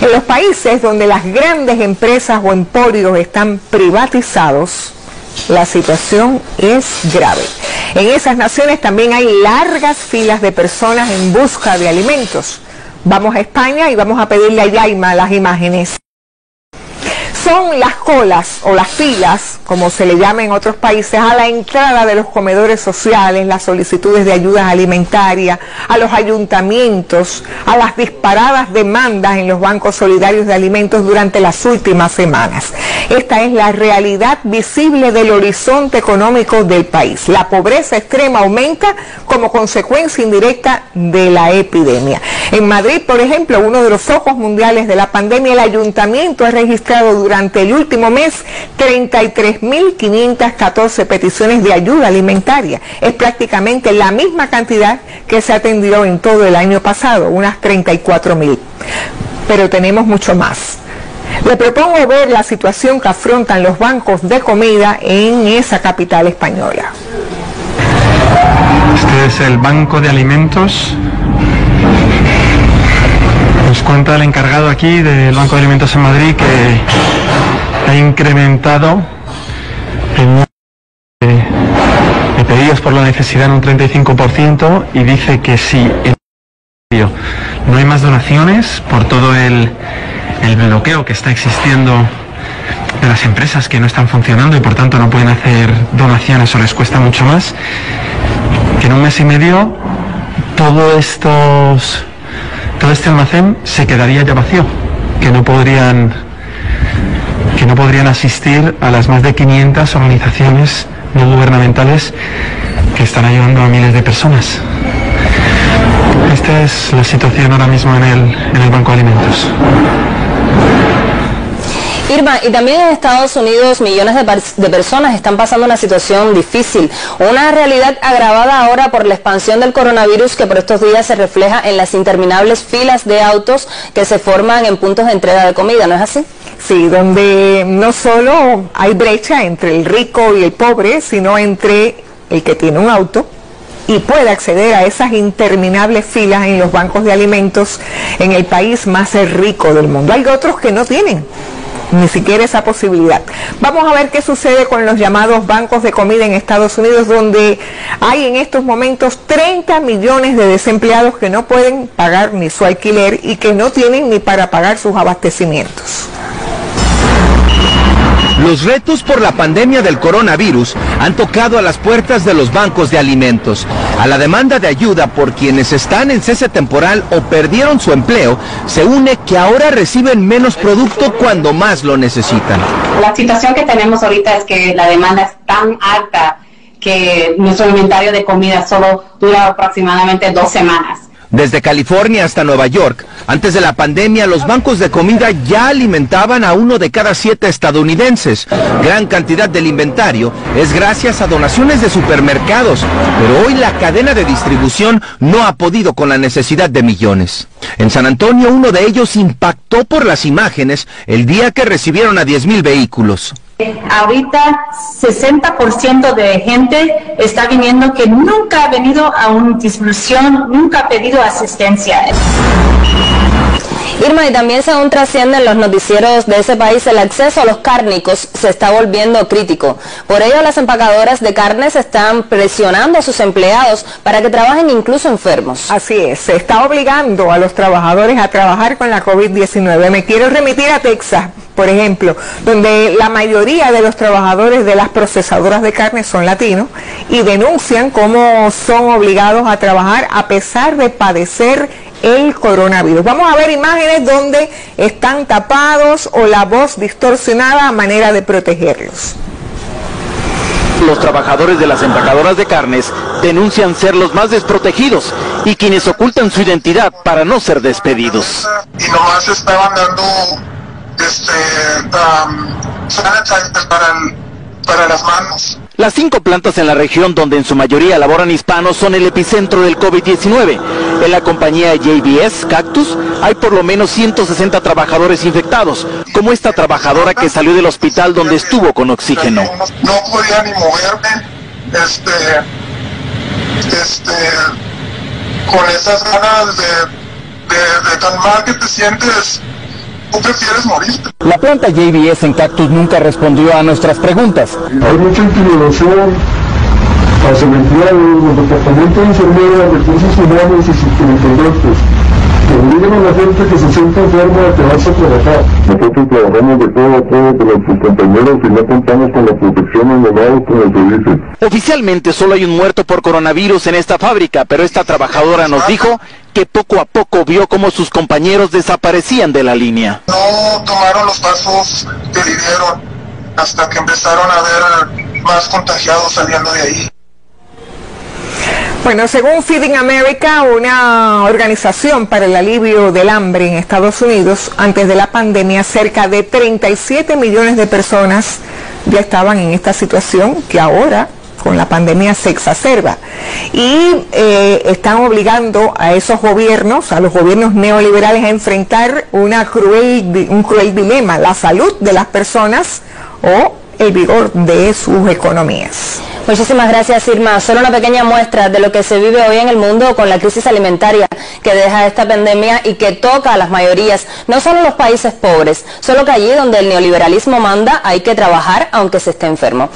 En los países donde las grandes empresas o emporios están privatizados, la situación es grave. En esas naciones también hay largas filas de personas en busca de alimentos. Vamos a España y vamos a pedirle a Yaima las imágenes. Son las colas o las filas, como se le llama en otros países, a la entrada de los comedores sociales, las solicitudes de ayudas alimentarias, a los ayuntamientos, a las disparadas demandas en los bancos solidarios de alimentos durante las últimas semanas. Esta es la realidad visible del horizonte económico del país. La pobreza extrema aumenta como consecuencia indirecta de la epidemia. En Madrid, por ejemplo, uno de los focos mundiales de la pandemia, el ayuntamiento ha registrado durante el último mes 33.514 peticiones de ayuda alimentaria. Es prácticamente la misma cantidad que se atendió en todo el año pasado, unas 34.000. Pero tenemos mucho más. Le propongo ver la situación que afrontan los bancos de comida en esa capital española. Este es el banco de alimentos. Nos cuenta el encargado aquí del Banco de Alimentos en Madrid que ha incrementado el número de pedidos por la necesidad en un 35% y dice que si no hay más donaciones por todo el bloqueo que está existiendo de las empresas que no están funcionando y por tanto no pueden hacer donaciones o les cuesta mucho más, que en un mes y medio todo este almacén se quedaría ya vacío, que no podrían asistir a las más de 500 organizaciones no gubernamentales que están ayudando a miles de personas. Esta es la situación ahora mismo en el Banco de Alimentos. Irma, y también en Estados Unidos millones de personas están pasando una situación difícil, una realidad agravada ahora por la expansión del coronavirus que por estos días se refleja en las interminables filas de autos que se forman en puntos de entrega de comida, ¿no es así? Sí, donde no solo hay brecha entre el rico y el pobre, sino entre el que tiene un auto y puede acceder a esas interminables filas en los bancos de alimentos en el país más rico del mundo. Hay otros que no tienen ni siquiera esa posibilidad. Vamos a ver qué sucede con los llamados bancos de comida en Estados Unidos, donde hay en estos momentos 30 millones de desempleados que no pueden pagar ni su alquiler y que no tienen ni para pagar sus abastecimientos. Los retos por la pandemia del coronavirus han tocado a las puertas de los bancos de alimentos. A la demanda de ayuda por quienes están en cese temporal o perdieron su empleo, se une que ahora reciben menos producto cuando más lo necesitan. La situación que tenemos ahorita es que la demanda es tan alta que nuestro inventario de comida solo dura aproximadamente 2 semanas. Desde California hasta Nueva York, antes de la pandemia, los bancos de comida ya alimentaban a 1 de cada 7 estadounidenses. Gran cantidad del inventario es gracias a donaciones de supermercados, pero hoy la cadena de distribución no ha podido con la necesidad de millones. En San Antonio, uno de ellos impactó por las imágenes el día que recibieron a 10,000 vehículos. Ahorita 60% de gente está viniendo que nunca ha venido a una distribución, nunca ha pedido asistencia. Irma, y también según trascienden los noticieros de ese país, el acceso a los cárnicos se está volviendo crítico. Por ello, las empacadoras de carnes están presionando a sus empleados para que trabajen incluso enfermos. Así es, se está obligando a los trabajadores a trabajar con la COVID-19. Me quiero remitir a Texas, por ejemplo, donde la mayoría de los trabajadores de las procesadoras de carne son latinos y denuncian cómo son obligados a trabajar a pesar de padecer el coronavirus. Vamos a ver imágenes donde están tapados o la voz distorsionada a manera de protegerlos. Los trabajadores de las empacadoras de carnes denuncian ser los más desprotegidos y quienes ocultan su identidad para no ser despedidos. Y nomás estaban dando sanitizer para las manos. Las 5 plantas en la región, donde en su mayoría laboran hispanos, son el epicentro del COVID-19. En la compañía JBS Cactus hay por lo menos 160 trabajadores infectados, como esta trabajadora que salió del hospital donde estuvo con oxígeno. No podía ni moverme, con esas ganas de tan mal que te sientes, tú prefieres morirte. La planta JBS en Cactus nunca respondió a nuestras preguntas. Hay mucha intimidación hacia el empleado, los departamentos de enfermería, recursos humanos y superintendentes. Que obligan a la gente que se siente enferma a quedarse a trabajar. Nosotros trabajamos de todo a todo con nuestros compañeros y no contamos con la protección en el lado como se dice. Oficialmente solo hay un muerto por coronavirus en esta fábrica, pero esta trabajadora nos dijo que poco a poco vio cómo sus compañeros desaparecían de la línea. No tomaron los pasos que debieron hasta que empezaron a ver más contagiados saliendo de ahí. Bueno, según Feeding America, una organización para el alivio del hambre en Estados Unidos, antes de la pandemia, cerca de 37 millones de personas ya estaban en esta situación que ahora, con la pandemia, se exacerba. Y están obligando a esos gobiernos, a los gobiernos neoliberales, a enfrentar un cruel dilema: la salud de las personas o el vigor de sus economías. Muchísimas gracias, Irma. Solo una pequeña muestra de lo que se vive hoy en el mundo con la crisis alimentaria que deja esta pandemia y que toca a las mayorías, no solo en los países pobres, solo que allí donde el neoliberalismo manda hay que trabajar aunque se esté enfermo.